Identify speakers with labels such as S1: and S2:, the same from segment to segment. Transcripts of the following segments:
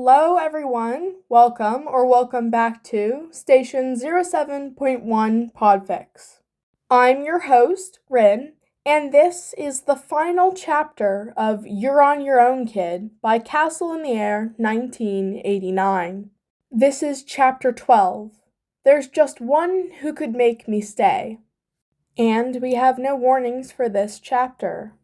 S1: Hello, everyone. Welcome back to Station 07.1 Podfix. I'm your host, Rin, and this is the final chapter of You're on Your Own, Kid by CastleintheAir1989. This is Chapter 12. There's just one who could make me stay. And we have no warnings for this chapter.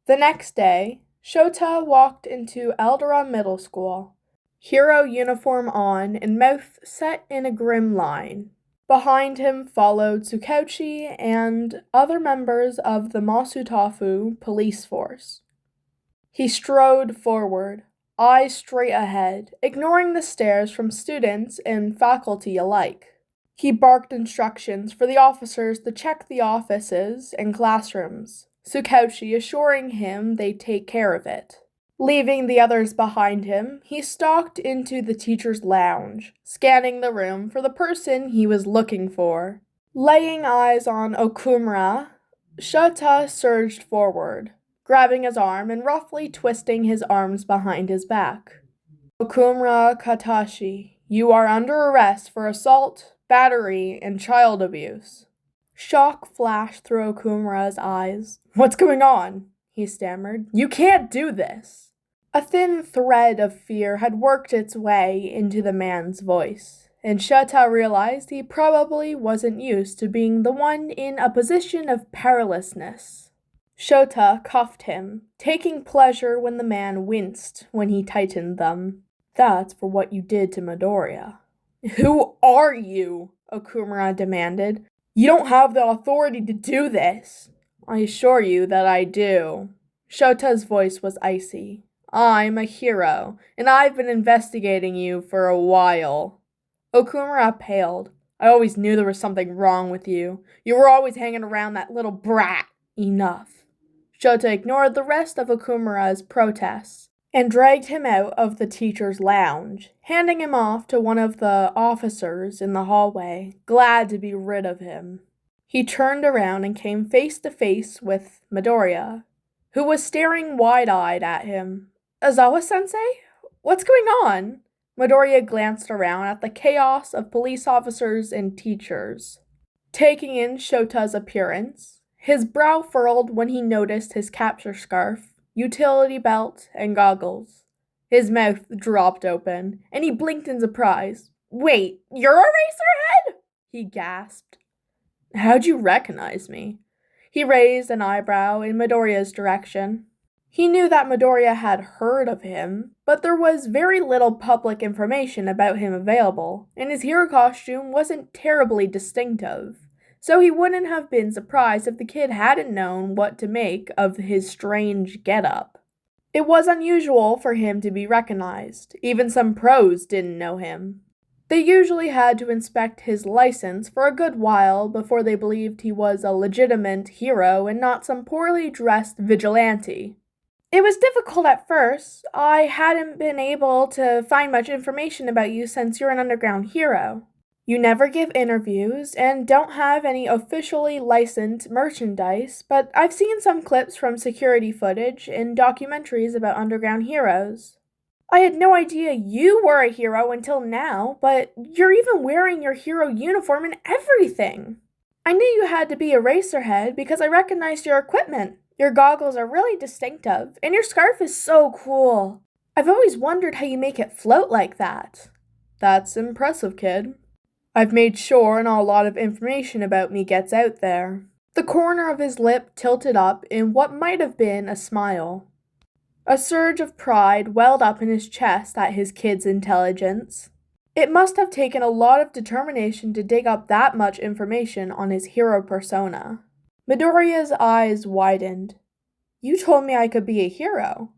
S1: The next day, Ch12 walked into Eldora Middle School, hero uniform on and mouth set in a grim line. Behind him followed Ch12 and other members of the Masutafu police force. He strode forward, eyes straight ahead, ignoring the stares from students and faculty alike. He barked instructions for the officers to check the offices and classrooms, Ch12 assuring him they'd take care of it. Leaving the others behind him, he stalked into the teacher's lounge, scanning the room for the person he was looking for. Laying eyes on Okumura, Ch12 surged forward, grabbing his arm and roughly twisting his arms behind his back. Okumura Katashi, you are under arrest for assault, battery, and child abuse. Shock flashed through Okumura's eyes. What's going on? He stammered. You can't do this. A thin thread of fear had worked its way into the man's voice, and Ch12 realized he probably wasn't used to being the one in a position of perilousness. Ch12 cuffed him, taking pleasure when the man winced when he tightened them. That's for what you did to Midoriya. Who are you? Okumura demanded. You don't have the authority to do this. I assure you that I do. Ch12's voice was icy. I'm a hero, and I've been investigating you for a while. Okumura paled. I always knew there was something wrong with you. You were always hanging around that little brat. Enough. Ch12 ignored the rest of Okumura's protests and dragged him out of the teacher's lounge, handing him off to one of the officers in the hallway, glad to be rid of him. He turned around and came face to face with Midoriya, who was staring wide-eyed at him. Azawa-sensei? What's going on? Midoriya glanced around at the chaos of police officers and teachers. Taking in Ch12's appearance, his brow furrowed when he noticed his capture scarf, utility belt, and goggles. His mouth dropped open, and he blinked in surprise. Wait, you're Eraserhead? He gasped. How'd you recognize me? He raised an eyebrow in Midoriya's direction. He knew that Midoriya had heard of him, but there was very little public information about him available, and his hero costume wasn't terribly distinctive. So he wouldn't have been surprised if the kid hadn't known what to make of his strange getup. It was unusual for him to be recognized. Even some pros didn't know him. They usually had to inspect his license for a good while before they believed he was a legitimate hero and not some poorly dressed vigilante. It was difficult at first. I hadn't been able to find much information about you since you're an underground hero. You never give interviews and don't have any officially licensed merchandise, but I've seen some clips from security footage and documentaries about underground heroes. I had no idea you were a hero until now, but you're even wearing your hero uniform and everything. I knew you had to be Eraserhead because I recognized your equipment. Your goggles are really distinctive, and your scarf is so cool. I've always wondered how you make it float like that. That's impressive, kid. I've made sure not a lot of information about me gets out there. The corner of his lip tilted up in what might have been a smile. A surge of pride welled up in his chest at his kid's intelligence. It must have taken a lot of determination to dig up that much information on his hero persona. Midoriya's eyes widened. You told me I could be a hero.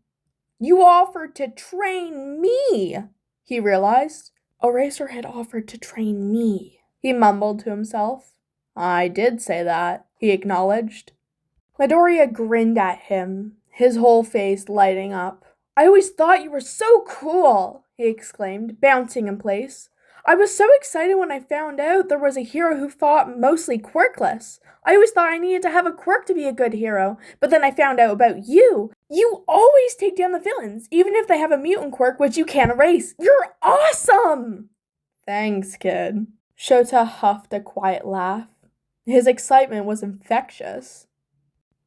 S1: You offered to train me, he realized. Eraserhead offered to train me, he mumbled to himself. I did say that, he acknowledged. Midoriya grinned at him, his whole face lighting up. I always thought you were so cool, he exclaimed, bouncing in place. I was so excited when I found out there was a hero who fought mostly quirkless. I always thought I needed to have a quirk to be a good hero, but then I found out about you. You always take down the villains, even if they have a mutant quirk which you can't erase. You're awesome! Thanks, kid. Ch12 huffed a quiet laugh. His excitement was infectious.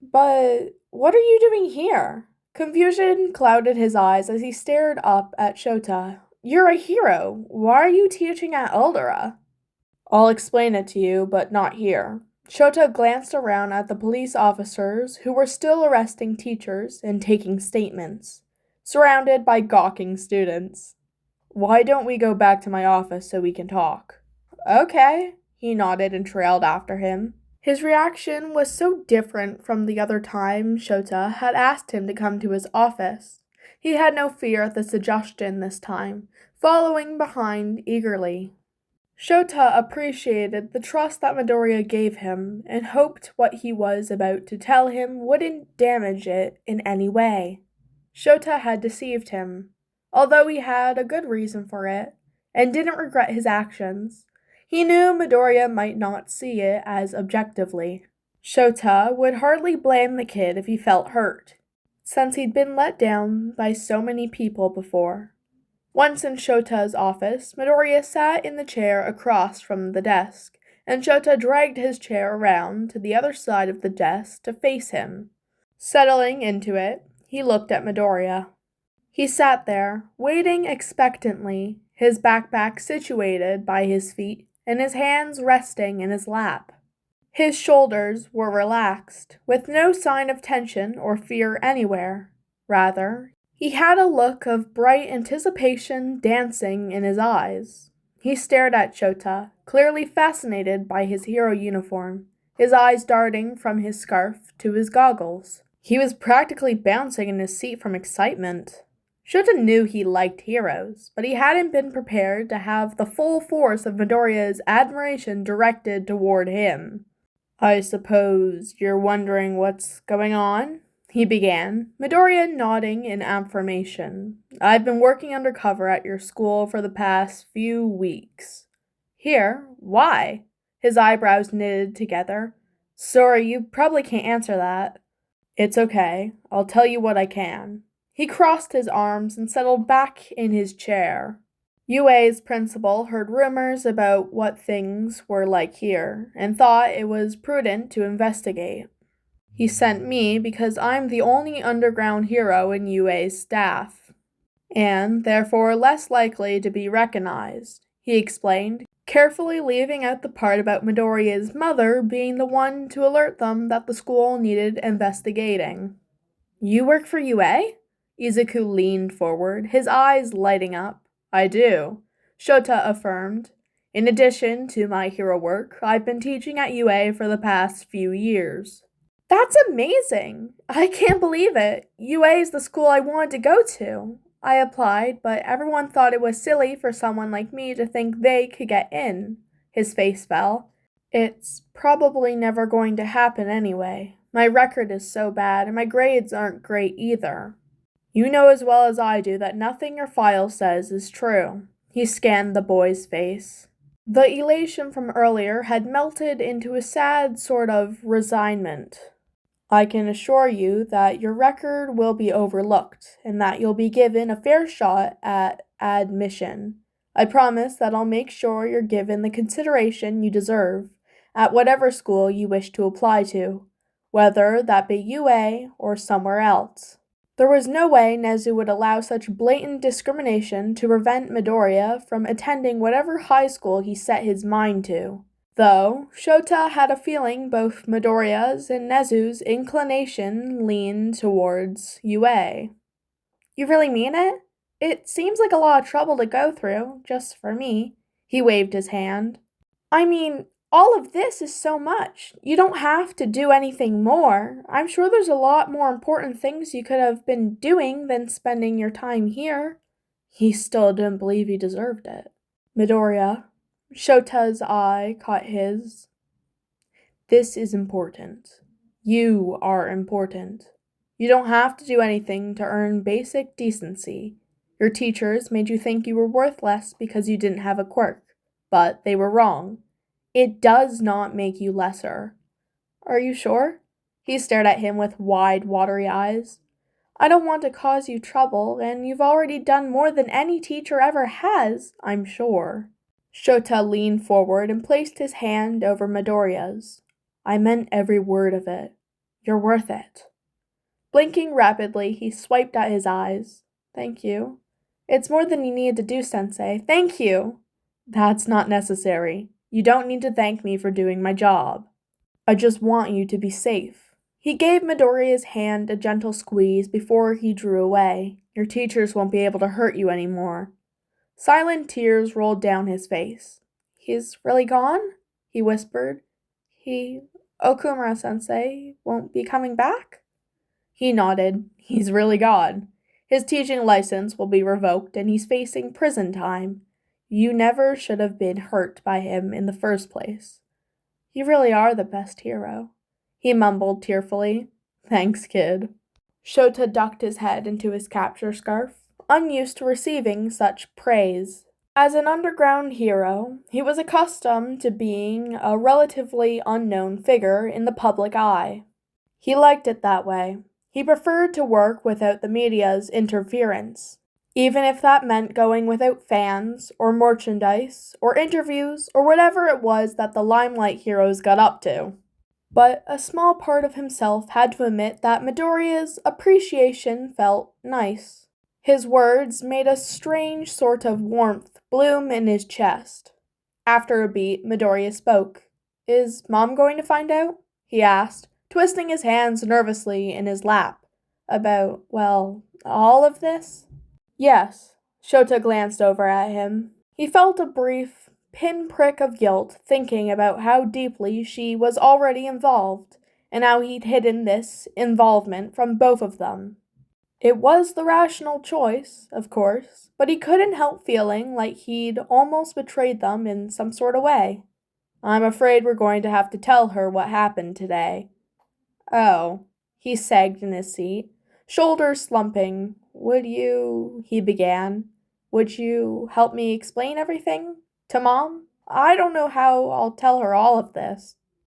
S1: But what are you doing here? Confusion clouded his eyes as he stared up at Ch12. You're a hero. Why are you teaching at Eldora? I'll explain it to you, but not here. Ch12 glanced around at the police officers who were still arresting teachers and taking statements, surrounded by gawking students. Why don't we go back to my office so we can talk? Okay, he nodded and trailed after him. His reaction was so different from the other time Ch12 had asked him to come to his office. He had no fear at the suggestion this time, following behind eagerly. Ch12 appreciated the trust that Midoriya gave him and hoped what he was about to tell him wouldn't damage it in any way. Ch12 had deceived him, although he had a good reason for it, and didn't regret his actions. He knew Midoriya might not see it as objectively. Ch12 would hardly blame the kid if he felt hurt, since he'd been let down by so many people before. Once in Ch12's office, Midoriya sat in the chair across from the desk, and Ch12 dragged his chair around to the other side of the desk to face him. Settling into it, he looked at Midoriya. He sat there, waiting expectantly, his backpack situated by his feet and his hands resting in his lap. His shoulders were relaxed, with no sign of tension or fear anywhere. Rather, he had a look of bright anticipation dancing in his eyes. He stared at Ch12, clearly fascinated by his hero uniform, his eyes darting from his scarf to his goggles. He was practically bouncing in his seat from excitement. Ch12 knew he liked heroes, but he hadn't been prepared to have the full force of Midoriya's admiration directed toward him. I suppose you're wondering what's going on? He began, Midoriya nodding in affirmation. I've been working undercover at your school for the past few weeks. Here? Why? His eyebrows knitted together. Sorry, you probably can't answer that. It's okay. I'll tell you what I can. He crossed his arms and settled back in his chair. UA's principal heard rumors about what things were like here, and thought it was prudent to investigate. He sent me because I'm the only underground hero in UA's staff, and therefore less likely to be recognized, he explained, carefully leaving out the part about Midoriya's mother being the one to alert them that the school needed investigating. You work for UA? Izuku leaned forward, his eyes lighting up. I do, Ch12 affirmed. In addition to my hero work, I've been teaching at UA for the past few years. That's amazing! I can't believe it. UA is the school I wanted to go to. I applied, but everyone thought it was silly for someone like me to think they could get in. His face fell. It's probably never going to happen anyway. My record is so bad, and my grades aren't great either. You know as well as I do that nothing your file says is true. He scanned the boy's face. The elation from earlier had melted into a sad sort of resignment. I can assure you that your record will be overlooked, and that you'll be given a fair shot at admission. I promise that I'll make sure you're given the consideration you deserve at whatever school you wish to apply to, whether that be UA or somewhere else. There was no way Nezu would allow such blatant discrimination to prevent Midoriya from attending whatever high school he set his mind to. Though, Ch12 had a feeling both Midoriya's and Nezu's inclination leaned towards UA. You really mean it? It seems like a lot of trouble to go through, just for me. He waved his hand. I mean, all of this is so much. You don't have to do anything more. I'm sure there's a lot more important things you could have been doing than spending your time here. He still didn't believe he deserved it. Midoriya. Ch12's eye caught his. This is important. You are important. You don't have to do anything to earn basic decency. Your teachers made you think you were worth less because you didn't have a quirk. but they were wrong. It does not make you lesser. Are you sure? He stared at him with wide, watery eyes. I don't want to cause you trouble, and you've already done more than any teacher ever has, I'm sure. Ch12 leaned forward and placed his hand over Midoriya's. I meant every word of it. You're worth it. Blinking rapidly, he swiped at his eyes. Thank you. It's more than you needed to do, Sensei. Thank you! That's not necessary. You don't need to thank me for doing my job. I just want you to be safe. He gave Midoriya's hand a gentle squeeze before he drew away. Your teachers won't be able to hurt you anymore. Silent tears rolled down his face. He's really gone? He whispered. Okumura-sensei won't be coming back? He nodded. He's really gone. His teaching license will be revoked and he's facing prison time. You never should have been hurt by him in the first place. You really are the best hero, he mumbled tearfully. Thanks, kid. Ch12 ducked his head into his capture scarf, unused to receiving such praise. As an underground hero, he was accustomed to being a relatively unknown figure in the public eye. He liked it that way. He preferred to work without the media's interference, even if that meant going without fans, or merchandise, or interviews, or whatever it was that the Limelight heroes got up to. But a small part of himself had to admit that Midoriya's appreciation felt nice. His words made a strange sort of warmth bloom in his chest. After a beat, Midoriya spoke. Is Mom going to find out? He asked, twisting his hands nervously in his lap. About, well, all of this? Yes. Ch12 glanced over at him. He felt a brief pinprick of guilt thinking about how deeply she was already involved, and how he'd hidden this involvement from both of them. It was the rational choice, of course, but he couldn't help feeling like he'd almost betrayed them in some sort of way. I'm afraid we're going to have to tell her what happened today. Oh, he sagged in his seat, shoulders slumping. He began. Would you help me explain everything? To Mom? I don't know how I'll tell her all of this.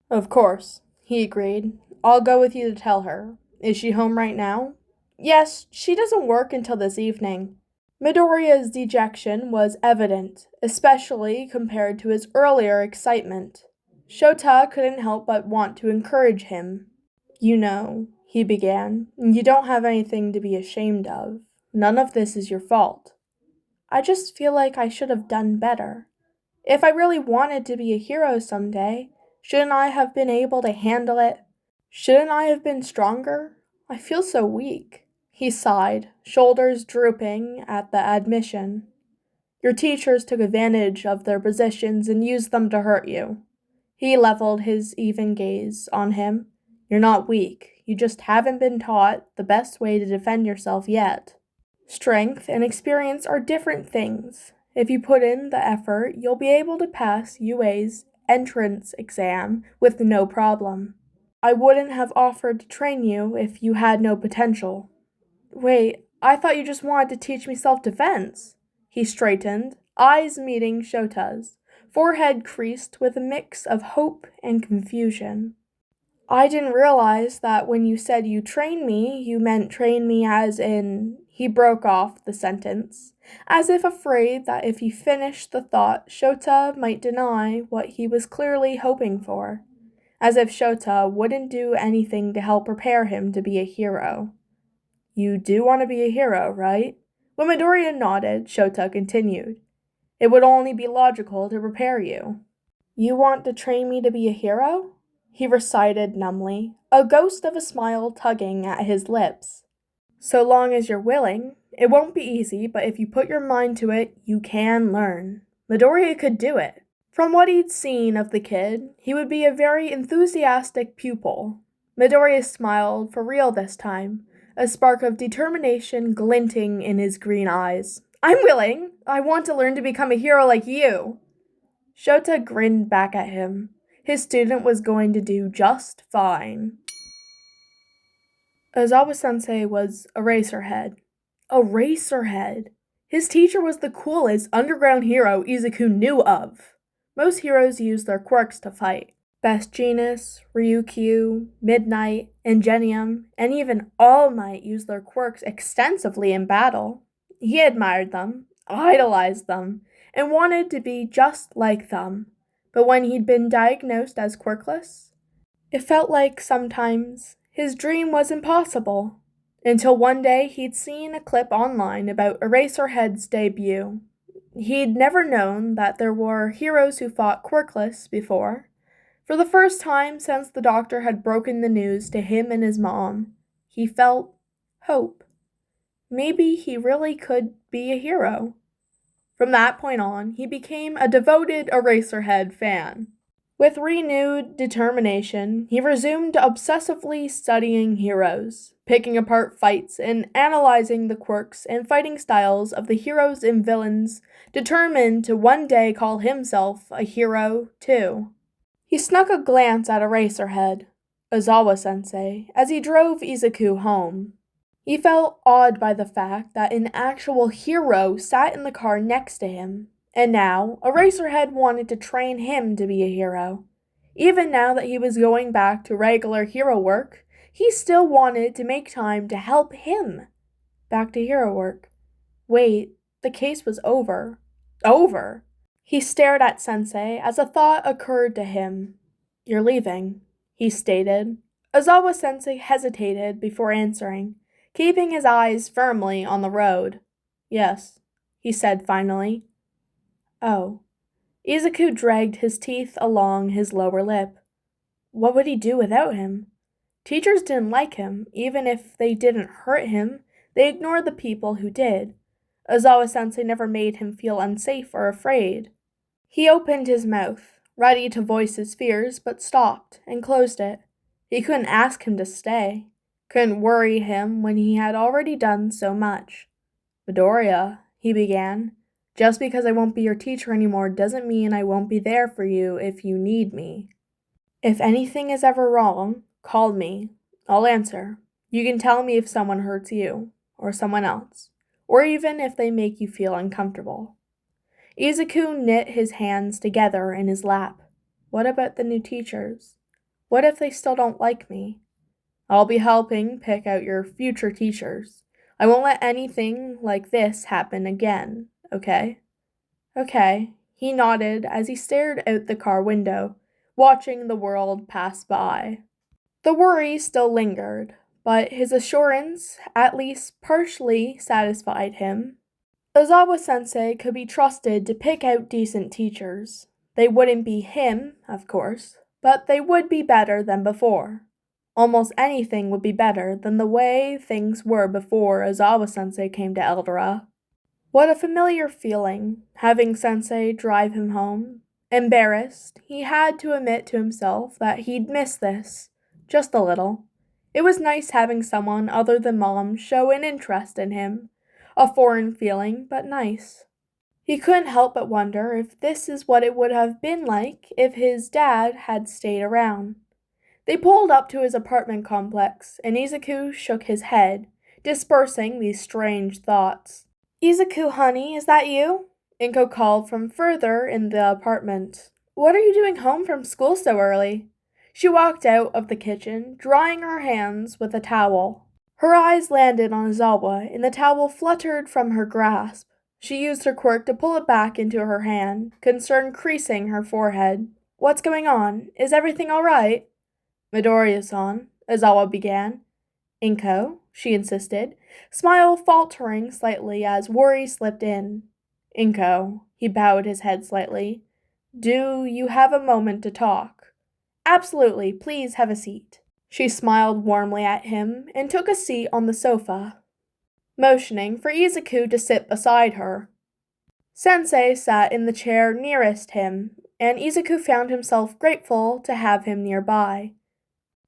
S1: Of course, he agreed. I'll go with you to tell her. Is she home right now? Yes, she doesn't work until this evening. Midoriya's dejection was evident, especially compared to his earlier excitement. Ch12 couldn't help but want to encourage him. You know, he began, you don't have anything to be ashamed of. None of this is your fault. I just feel like I should have done better. If I really wanted to be a hero someday, shouldn't I have been able to handle it? Shouldn't I have been stronger? I feel so weak. He sighed, shoulders drooping at the admission. Your teachers took advantage of their positions and used them to hurt you. He leveled his even gaze on him. You're not weak. You just haven't been taught the best way to defend yourself yet. Strength and experience are different things. If you put in the effort, you'll be able to pass UA's entrance exam with no problem. I wouldn't have offered to train you if you had no potential. Wait, I thought you just wanted to teach me self-defense. He straightened, eyes meeting Ch12's, forehead creased with a mix of hope and confusion. I didn't realize that when you said you train me, you meant train me as in... He broke off the sentence, as if afraid that if he finished the thought, Ch12 might deny what he was clearly hoping for, as if Ch12 wouldn't do anything to help prepare him to be a hero. You do want to be a hero, right? When Midoriya nodded, Ch12 continued. It would only be logical to prepare you. You want to train me to be a hero? He recited numbly, a ghost of a smile tugging at his lips. So long as you're willing. It won't be easy, but if you put your mind to it, you can learn. Midoriya could do it. From what he'd seen of the kid, he would be a very enthusiastic pupil. Midoriya smiled for real this time, a spark of determination glinting in his green eyes. I'm willing. I want to learn to become a hero like you. Ch12 grinned back at him. His student was going to do just fine. Ozawa-sensei was Eraserhead. Eraserhead? His teacher was the coolest underground hero Izuku knew of. Most heroes use their quirks to fight. Best Jeanist, Ryukyu, Midnight, Ingenium, and even All Might use their quirks extensively in battle. He admired them, idolized them, and wanted to be just like them. But when he'd been diagnosed as quirkless, it felt like sometimes his dream was impossible. Until one day he'd seen a clip online about Eraserhead's debut. He'd never known that there were heroes who fought quirkless before. For the first time since the doctor had broken the news to him and his mom, he felt hope. Maybe he really could be a hero. From that point on, he became a devoted Eraserhead fan. With renewed determination, he resumed obsessively studying heroes, picking apart fights and analyzing the quirks and fighting styles of the heroes and villains, determined to one day call himself a hero, too. He snuck a glance at Eraserhead, Ozawa-sensei, as he drove Izuku home. He felt awed by the fact that an actual hero sat in the car next to him, and now Eraserhead wanted to train him to be a hero. Even now that he was going back to regular hero work, he still wanted to make time to help him. Back to hero work. Wait, the case was over. Over! He stared at Sensei as a thought occurred to him. "You're leaving," he stated. Ozawa-sensei hesitated before answering, keeping his eyes firmly on the road. "Yes," he said finally. "Oh." Izuku dragged his teeth along his lower lip. What would he do without him? Teachers didn't like him. Even if they didn't hurt him, they ignored the people who did. Ozawa-sensei never made him feel unsafe or afraid. He opened his mouth, ready to voice his fears, but stopped and closed it. He couldn't ask him to stay. Couldn't worry him when he had already done so much. "Midoriya," he began, "just because I won't be your teacher anymore doesn't mean I won't be there for you if you need me. If anything is ever wrong, call me. I'll answer. You can tell me if someone hurts you, or someone else, or even if they make you feel uncomfortable." Izuku knit his hands together in his lap. What about the new teachers? What if they still don't like me? I'll be helping pick out your future teachers. I won't let anything like this happen again, okay? Okay, he nodded as he stared out the car window, watching the world pass by. The worry still lingered, but his assurance at least partially satisfied him. Ozawa-sensei could be trusted to pick out decent teachers. They wouldn't be him, of course, but they would be better than before. Almost anything would be better than the way things were before Ozawa-sensei came to Eldora. What a familiar feeling, having Sensei drive him home. Embarrassed, he had to admit to himself that he'd miss this, just a little. It was nice having someone other than Mom show an interest in him. A foreign feeling, but nice. He couldn't help but wonder if this is what it would have been like if his dad had stayed around. They pulled up to his apartment complex, and Izuku shook his head, dispersing these strange thoughts. "Izuku, honey, is that you?" Inko called from further in the apartment. "What are you doing home from school so early?" She walked out of the kitchen, drying her hands with a towel. Her eyes landed on Ozawa, and the towel fluttered from her grasp. She used her quirk to pull it back into her hand, concern creasing her forehead. "What's going on? Is everything all right?" "Midoriya-san," Ozawa began. "Inko," she insisted, smile faltering slightly as worry slipped in. "Inko," he bowed his head slightly. "Do you have a moment to talk?" "Absolutely, please have a seat." She smiled warmly at him and took a seat on the sofa, motioning for Izuku to sit beside her. Sensei sat in the chair nearest him, and Izuku found himself grateful to have him nearby.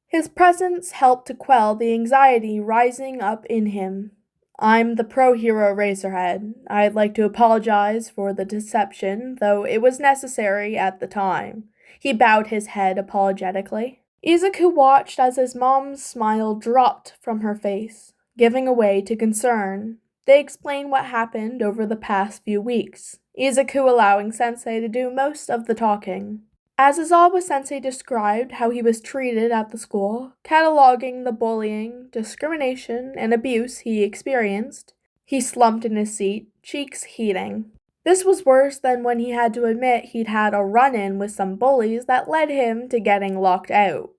S1: His presence helped to quell the anxiety rising up in him. "I'm the pro-hero Razorhead. I'd like to apologize for the deception, though it was necessary at the time." He bowed his head apologetically. Izuku watched as his mom's smile dropped from her face, giving way to concern. They explain what happened over the past few weeks, Izuku allowing Sensei to do most of the talking. As Izawa-sensei described how he was treated at the school, cataloging the bullying, discrimination, and abuse he experienced, he slumped in his seat, cheeks heating. This was worse than when he had to admit he'd had a run-in with some bullies that led him to getting locked out.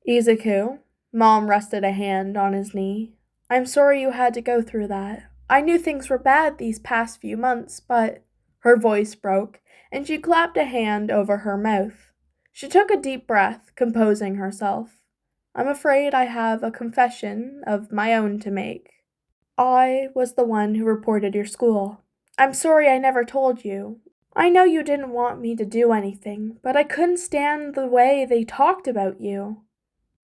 S1: Izuku, Mom rested a hand on his knee. I'm sorry you had to go through that. I knew things were bad these past few months, but... Her voice broke, and she clapped a hand over her mouth. She took a deep breath, composing herself. I'm afraid I have a confession of my own to make. I was the one who reported your school. I'm sorry I never told you. I know you didn't want me to do anything, but I couldn't stand the way they talked about you.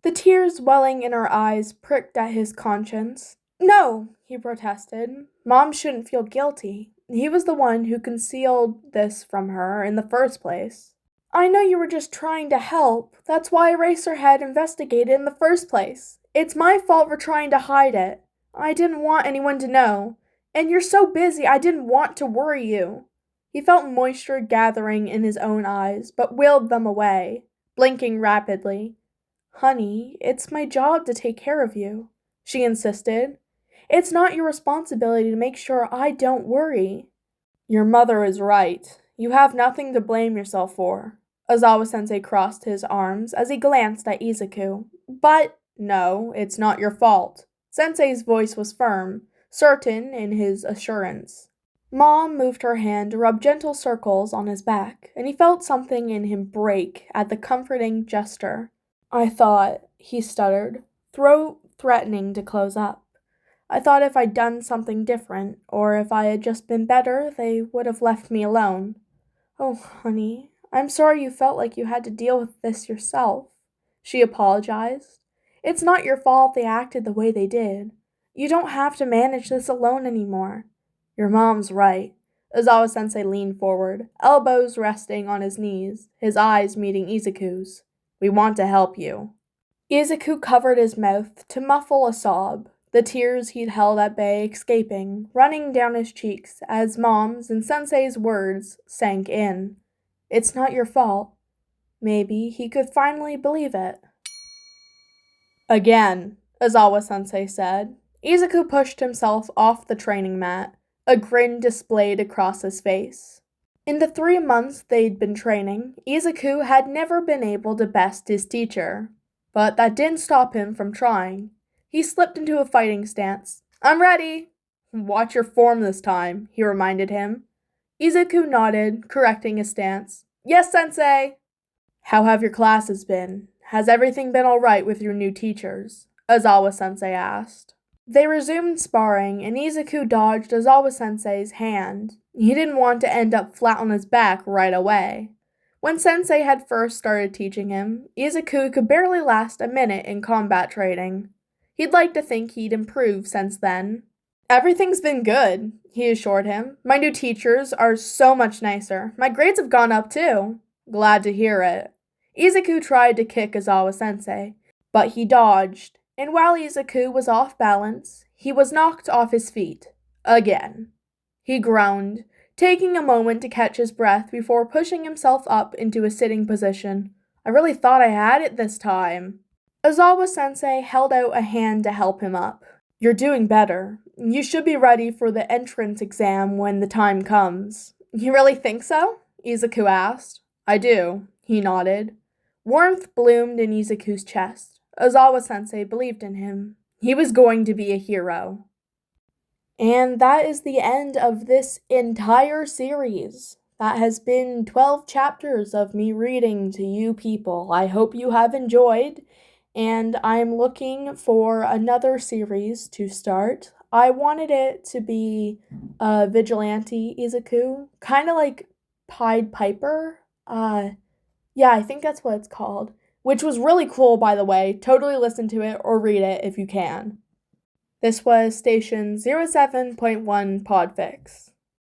S1: The tears welling in her eyes pricked at his conscience. No, he protested. Mom shouldn't feel guilty. He was the one who concealed this from her in the first place. I know you were just trying to help. That's why Eraserhead investigated in the first place. It's my fault for trying to hide it. I didn't want anyone to know. And you're so busy, I didn't want to worry you. He felt moisture gathering in his own eyes, but willed them away, blinking rapidly. Honey, it's my job to take care of you, she insisted. It's not your responsibility to make sure I don't worry. Your mother is right. You have nothing to blame yourself for. Ozawa-sensei crossed his arms as he glanced at Izuku. But, no, it's not your fault. Sensei's voice was firm, certain in his assurance. Mom moved her hand to rub gentle circles on his back, and he felt something in him break at the comforting gesture. I thought, he stuttered, throat threatening to close up. I thought if I'd done something different, or if I had just been better, they would have left me alone. Oh, honey, I'm sorry you felt like you had to deal with this yourself, she apologized. It's not your fault they acted the way they did. You don't have to manage this alone anymore. Your mom's right. Ozawa-sensei leaned forward, elbows resting on his knees, his eyes meeting Izuku's. We want to help you. Izuku covered his mouth to muffle a sob, the tears he'd held at bay escaping, running down his cheeks as Mom's and Sensei's words sank in. It's not your fault. Maybe he could finally believe it. Again, Ozawa-sensei said. Izuku pushed himself off the training mat, a grin displayed across his face. In the 3 months they'd been training, Izuku had never been able to best his teacher. But that didn't stop him from trying. He slipped into a fighting stance. I'm ready! Watch your form this time, he reminded him. Izuku nodded, correcting his stance. Yes, Sensei! How have your classes been? Has everything been all right with your new teachers? Ozawa-sensei asked. They resumed sparring, and Izuku dodged Ozawa-sensei's hand. He didn't want to end up flat on his back right away. When Sensei had first started teaching him, Izuku could barely last a minute in combat training. He'd like to think he'd improved since then. Everything's been good, he assured him. My new teachers are so much nicer. My grades have gone up too. Glad to hear it. Izuku tried to kick Ozawa-sensei, but he dodged, and while Izuku was off balance, he was knocked off his feet. Again. He groaned, taking a moment to catch his breath before pushing himself up into a sitting position. I really thought I had it this time. Ozawa-sensei held out a hand to help him up. You're doing better. You should be ready for the entrance exam when the time comes. You really think so? Izuku asked. I do, he nodded. Warmth bloomed in Izuku's chest. Ozawa-sensei believed in him. He was going to be a hero. And that is the end of this entire series. That has been 12 chapters of me reading to you people. I hope you have enjoyed, and I'm looking for another series to start. I wanted it to be a vigilante Izuku, kind of like Pied Piper. Yeah, I think that's what it's called, which was really cool, by the way. Totally listen to it or read it if you can. This was Station 07.1 Podfix.